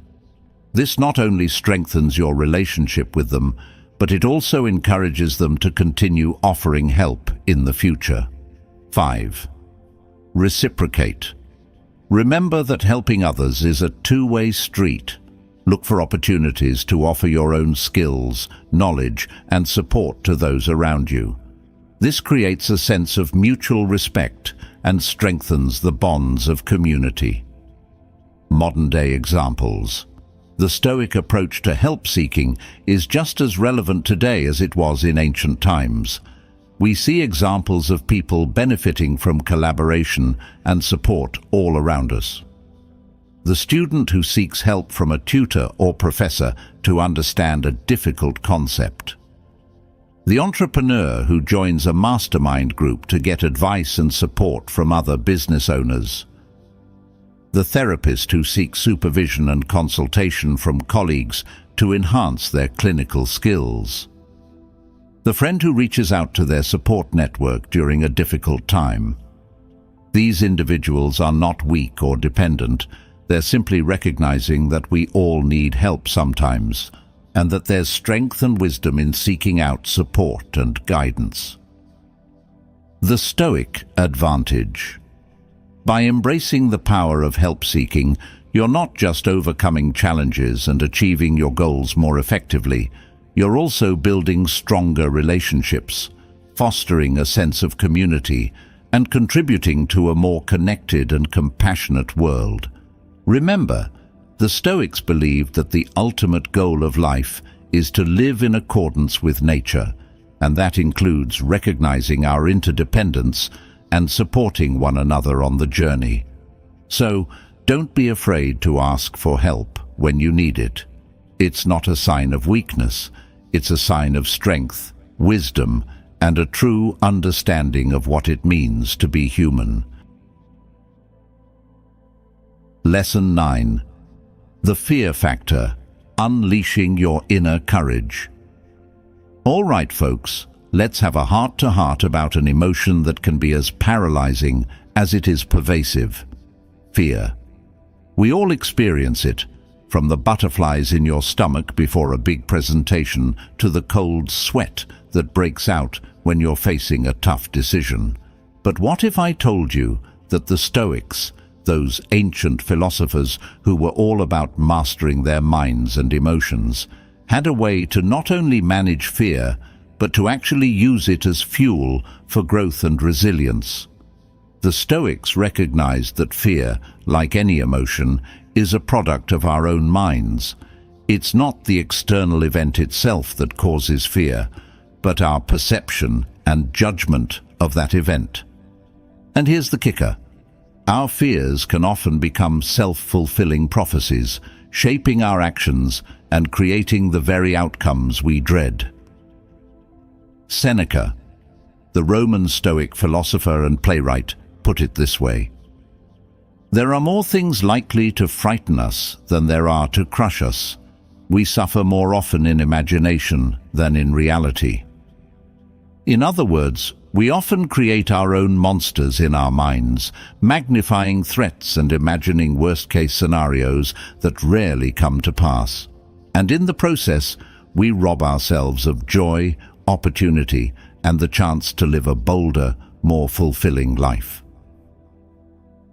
This not only strengthens your relationship with them, but it also encourages them to continue offering help in the future. 5. Reciprocate. Remember that helping others is a two-way street. Look for opportunities to offer your own skills, knowledge, and support to those around you. This creates a sense of mutual respect and strengthens the bonds of community. Modern-day examples. The Stoic approach to help-seeking is just as relevant today as it was in ancient times. We see examples of people benefiting from collaboration and support all around us. The student who seeks help from a tutor or professor to understand a difficult concept. The entrepreneur who joins a mastermind group to get advice and support from other business owners. The therapist who seeks supervision and consultation from colleagues to enhance their clinical skills. The friend who reaches out to their support network during a difficult time. These individuals are not weak or dependent. They're simply recognizing that we all need help sometimes, and that there's strength and wisdom in seeking out support and guidance. The Stoic advantage. By embracing the power of help-seeking, you're not just overcoming challenges and achieving your goals more effectively, you're also building stronger relationships, fostering a sense of community, and contributing to a more connected and compassionate world. Remember, the Stoics believed that the ultimate goal of life is to live in accordance with nature, and that includes recognizing our interdependence and supporting one another on the journey. So, don't be afraid to ask for help when you need it. It's not a sign of weakness, it's a sign of strength, wisdom, and a true understanding of what it means to be human. Lesson 9. The fear factor. unleashing your inner courage. All right, folks, let's have a heart-to-heart about an emotion that can be as paralyzing as it is pervasive: fear. We all experience it, from the butterflies in your stomach before a big presentation to the cold sweat that breaks out when you're facing a tough decision. But what if I told you that the Stoics, those ancient philosophers who were all about mastering their minds and emotions, had a way to not only manage fear, but to actually use it as fuel for growth and resilience? The Stoics recognized that fear, like any emotion, is a product of our own minds. It's not the external event itself that causes fear, but our perception and judgment of that event. And here's the kicker: our fears can often become self-fulfilling prophecies, shaping our actions and creating the very outcomes we dread. Seneca, the Roman Stoic philosopher and playwright, put it this way: "There are more things likely to frighten us than there are to crush us. We suffer more often in imagination than in reality." In other words, we often create our own monsters in our minds, magnifying threats and imagining worst-case scenarios that rarely come to pass. And in the process, we rob ourselves of joy, opportunity, and the chance to live a bolder, more fulfilling life.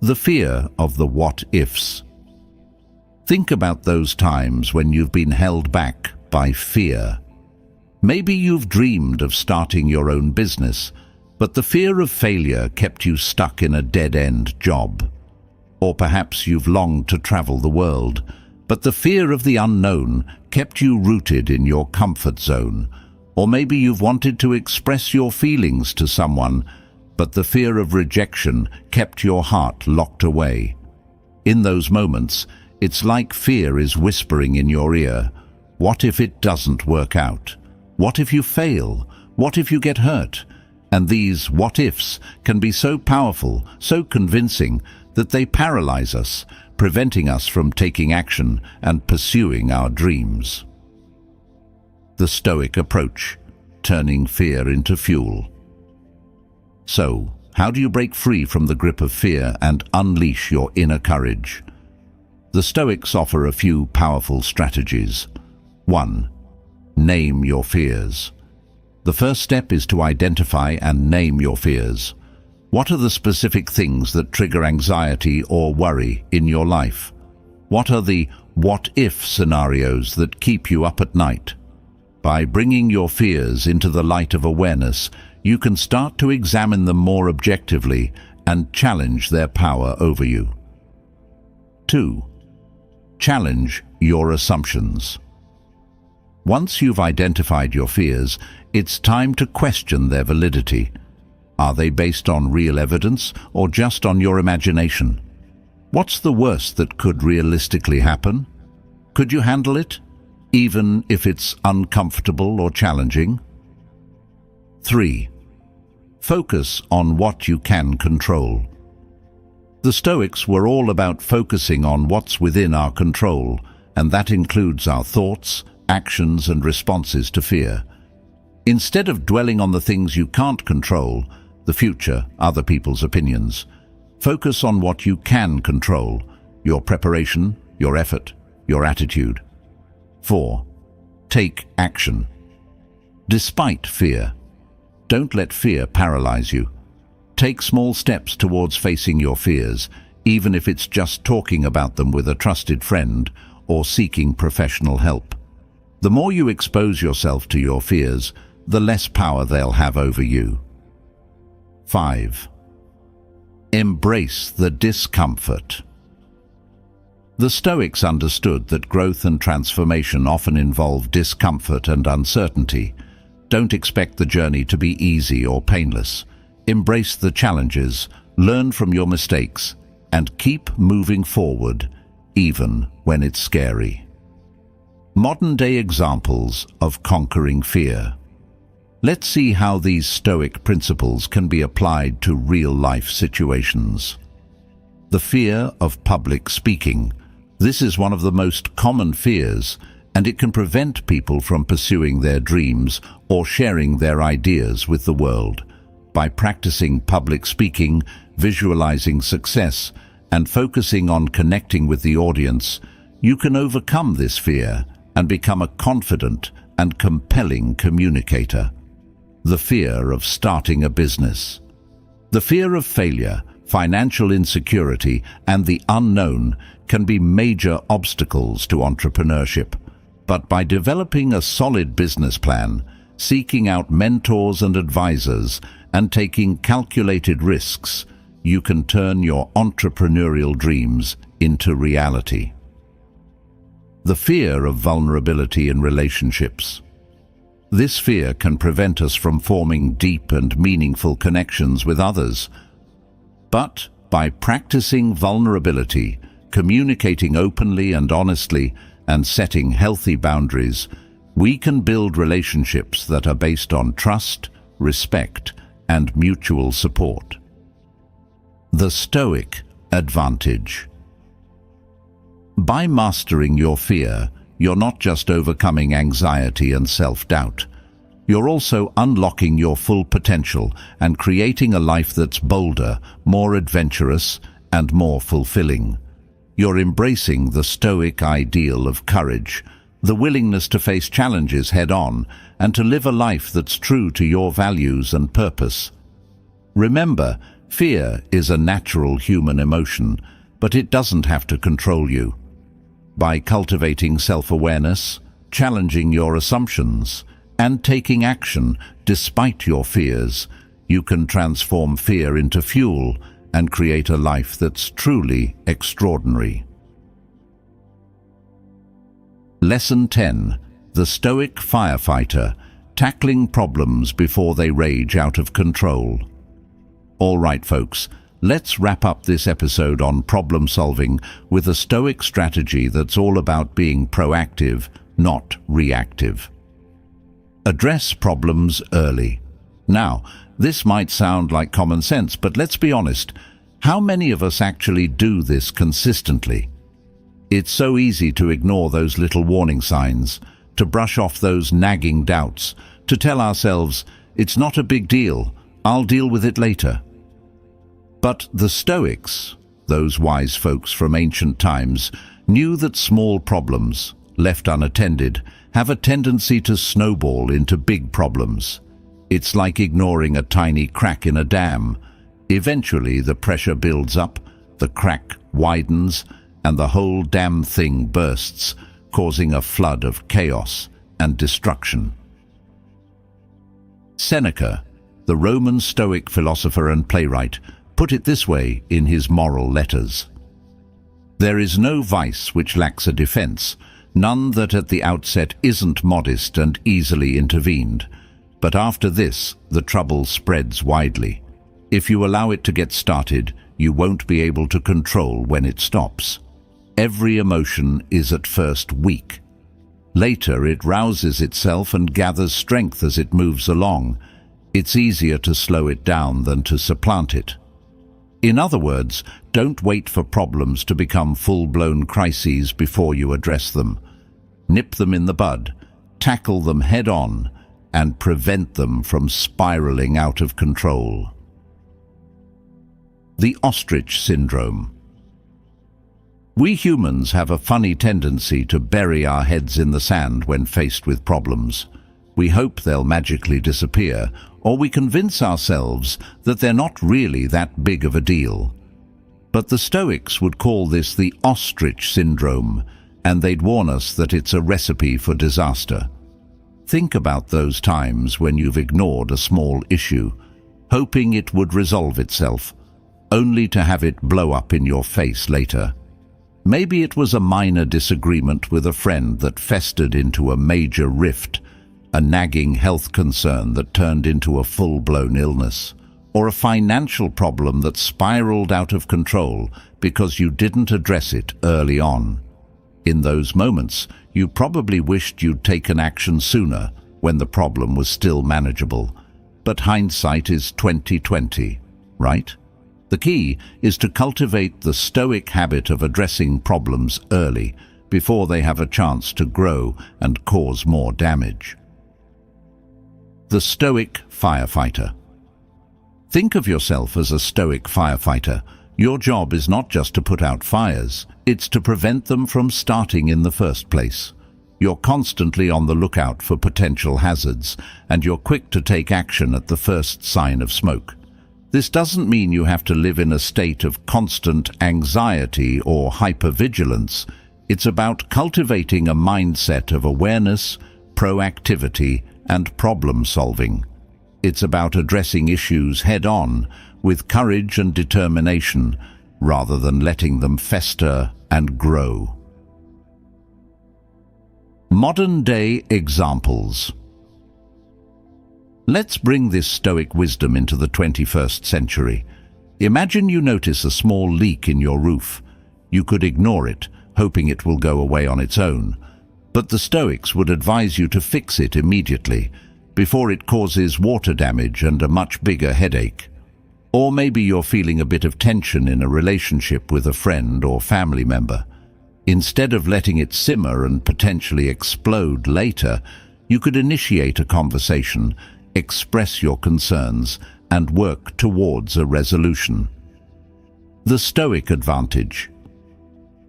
The fear of the what-ifs. Think about those times when you've been held back by fear. Maybe you've dreamed of starting your own business, but the fear of failure kept you stuck in a dead-end job. Or perhaps you've longed to travel the world, but the fear of the unknown kept you rooted in your comfort zone. Or maybe you've wanted to express your feelings to someone, but the fear of rejection kept your heart locked away. In those moments, it's like fear is whispering in your ear, "What if it doesn't work out? What if you fail? What if you get hurt?" And these what-ifs can be so powerful, so convincing, that they paralyze us, preventing us from taking action and pursuing our dreams. The Stoic approach: turning fear into fuel. So, how do you break free from the grip of fear and unleash your inner courage? The Stoics offer a few powerful strategies. 1. Name your fears. The first step is to identify and name your fears. What are the specific things that trigger anxiety or worry in your life? What are the what-if scenarios that keep you up at night? By bringing your fears into the light of awareness, you can start to examine them more objectively and challenge their power over you. 2. Challenge your assumptions. Once you've identified your fears, it's time to question their validity. Are they based on real evidence or just on your imagination? What's the worst that could realistically happen? Could you handle it, even if it's uncomfortable or challenging? 3. Focus on what you can control. The Stoics were all about focusing on what's within our control, and that includes our thoughts, actions, and responses to fear. Instead of dwelling on the things you can't control, the future, other people's opinions, focus on what you can control: your preparation, your effort, your attitude. 4. Take action. Despite fear. Don't let fear paralyze you. Take small steps towards facing your fears, even if it's just talking about them with a trusted friend or seeking professional help. The more you expose yourself to your fears, the less power they'll have over you. 5. Embrace the discomfort. The Stoics understood that growth and transformation often involve discomfort and uncertainty. Don't expect the journey to be easy or painless. Embrace the challenges, learn from your mistakes, and keep moving forward, even when it's scary. Modern-day examples of conquering fear. Let's see how these Stoic principles can be applied to real-life situations. The fear of public speaking. This is one of the most common fears, and it can prevent people from pursuing their dreams or sharing their ideas with the world. By practicing public speaking, visualizing success, and focusing on connecting with the audience, you can overcome this fear and become a confident and compelling communicator. The fear of starting a business. The fear of failure, financial insecurity, and the unknown can be major obstacles to entrepreneurship. But by developing a solid business plan, seeking out mentors and advisors, and taking calculated risks, you can turn your entrepreneurial dreams into reality. The fear of vulnerability in relationships. This fear can prevent us from forming deep and meaningful connections with others. But by practicing vulnerability, communicating openly and honestly, and setting healthy boundaries, we can build relationships that are based on trust, respect, and mutual support. The Stoic advantage. By mastering your fear, you're not just overcoming anxiety and self-doubt. You're also unlocking your full potential and creating a life that's bolder, more adventurous, and more fulfilling. You're embracing the Stoic ideal of courage, the willingness to face challenges head-on and to live a life that's true to your values and purpose. Remember, fear is a natural human emotion, but it doesn't have to control you. By cultivating self-awareness, challenging your assumptions, and taking action despite your fears, you can transform fear into fuel and create a life that's truly extraordinary. Lesson 10. The Stoic Firefighter, Tackling Problems Before They Rage Out of Control. All right, folks, let's wrap up this episode on problem solving with a Stoic strategy that's all about being proactive, not reactive. Address problems early. Now, this might sound like common sense, but let's be honest, how many of us actually do this consistently? It's so easy to ignore those little warning signs, to brush off those nagging doubts, to tell ourselves, it's not a big deal, I'll deal with it later. But the Stoics, those wise folks from ancient times, knew that small problems, left unattended, have a tendency to snowball into big problems. It's like ignoring a tiny crack in a dam. Eventually the pressure builds up, the crack widens, and the whole damn thing bursts, causing a flood of chaos and destruction. Seneca, the Roman Stoic philosopher and playwright, put it this way in his moral letters: "There is no vice which lacks a defense, none that at the outset isn't modest and easily intervened. But after this, the trouble spreads widely. If you allow it to get started, you won't be able to control when it stops. Every emotion is at first weak. Later it rouses itself and gathers strength as it moves along. It's easier to slow it down than to supplant it." In other words, don't wait for problems to become full-blown crises before you address them. Nip them in the bud, tackle them head-on, and prevent them from spiraling out of control. The ostrich syndrome. We humans have a funny tendency to bury our heads in the sand when faced with problems. We hope they'll magically disappear, or we convince ourselves that they're not really that big of a deal. But the Stoics would call this the ostrich syndrome, and they'd warn us that it's a recipe for disaster. Think about those times when you've ignored a small issue, hoping it would resolve itself, only to have it blow up in your face later. Maybe it was a minor disagreement with a friend that festered into a major rift, a nagging health concern that turned into a full-blown illness, or a financial problem that spiraled out of control because you didn't address it early on. In those moments, you probably wished you'd taken action sooner when the problem was still manageable. But hindsight is 20/20, right? The key is to cultivate the Stoic habit of addressing problems early, before they have a chance to grow and cause more damage. The Stoic Firefighter. Think of yourself as a Stoic firefighter. Your job is not just to put out fires, it's to prevent them from starting in the first place. You're constantly on the lookout for potential hazards, and you're quick to take action at the first sign of smoke. This doesn't mean you have to live in a state of constant anxiety or hypervigilance. It's about cultivating a mindset of awareness, proactivity, and problem-solving. It's about addressing issues head-on, with courage and determination, rather than letting them fester and grow. Modern-day examples. Let's bring this Stoic wisdom into the 21st century. Imagine you notice a small leak in your roof. You could ignore it, hoping it will go away on its own. But the Stoics would advise you to fix it immediately, before it causes water damage and a much bigger headache. Or maybe you're feeling a bit of tension in a relationship with a friend or family member. Instead of letting it simmer and potentially explode later, you could initiate a conversation, express your concerns, and work towards a resolution. The Stoic advantage.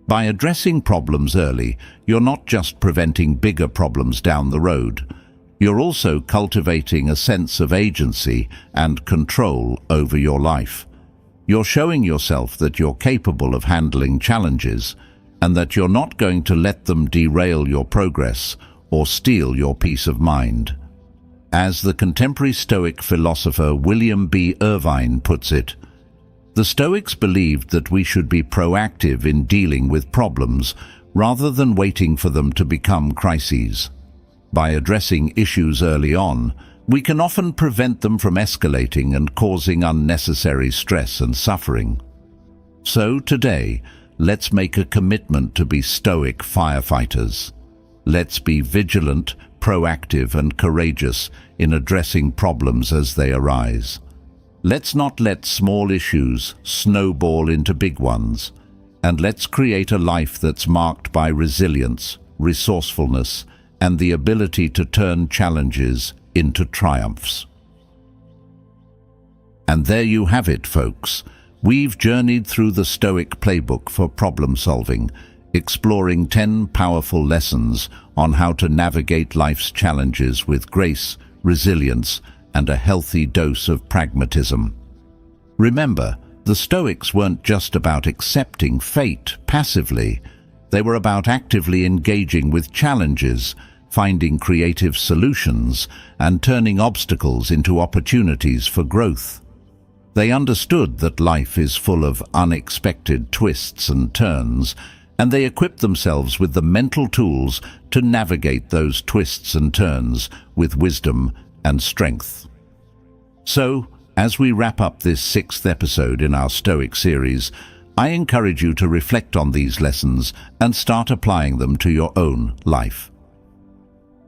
By addressing problems early, you're not just preventing bigger problems down the road. You're also cultivating a sense of agency and control over your life. You're showing yourself that you're capable of handling challenges, and that you're not going to let them derail your progress or steal your peace of mind. As the contemporary Stoic philosopher William B. Irvine puts it, the Stoics believed that we should be proactive in dealing with problems rather than waiting for them to become crises. By addressing issues early on, we can often prevent them from escalating and causing unnecessary stress and suffering. So today, let's make a commitment to be Stoic firefighters. Let's be vigilant, proactive, and courageous in addressing problems as they arise. Let's not let small issues snowball into big ones, and let's create a life that's marked by resilience, resourcefulness, and the ability to turn challenges into triumphs. And there you have it, folks. We've journeyed through the Stoic playbook for problem solving, exploring 10 powerful lessons on how to navigate life's challenges with grace, resilience, and a healthy dose of pragmatism. Remember, the Stoics weren't just about accepting fate passively. They were about actively engaging with challenges, finding creative solutions, and turning obstacles into opportunities for growth. They understood that life is full of unexpected twists and turns, and they equipped themselves with the mental tools to navigate those twists and turns with wisdom and strength. So, as we wrap up this 6th episode in our Stoic series, I encourage you to reflect on these lessons and start applying them to your own life.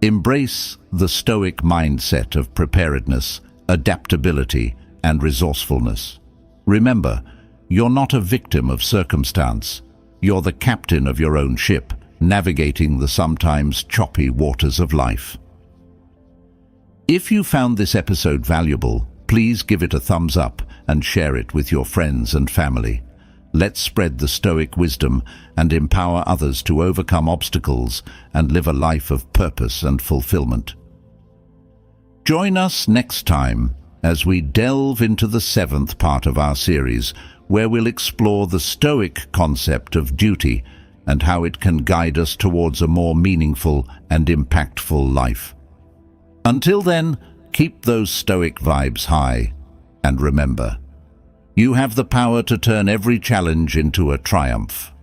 Embrace the Stoic mindset of preparedness, adaptability, and resourcefulness. Remember, you're not a victim of circumstance. You're the captain of your own ship, navigating the sometimes choppy waters of life. If you found this episode valuable, please give it a thumbs up and share it with your friends and family. Let's spread the Stoic wisdom and empower others to overcome obstacles and live a life of purpose and fulfillment. Join us next time as we delve into the 7th part of our series, where we'll explore the Stoic concept of duty and how it can guide us towards a more meaningful and impactful life. Until then, keep those Stoic vibes high, and remember, you have the power to turn every challenge into a triumph.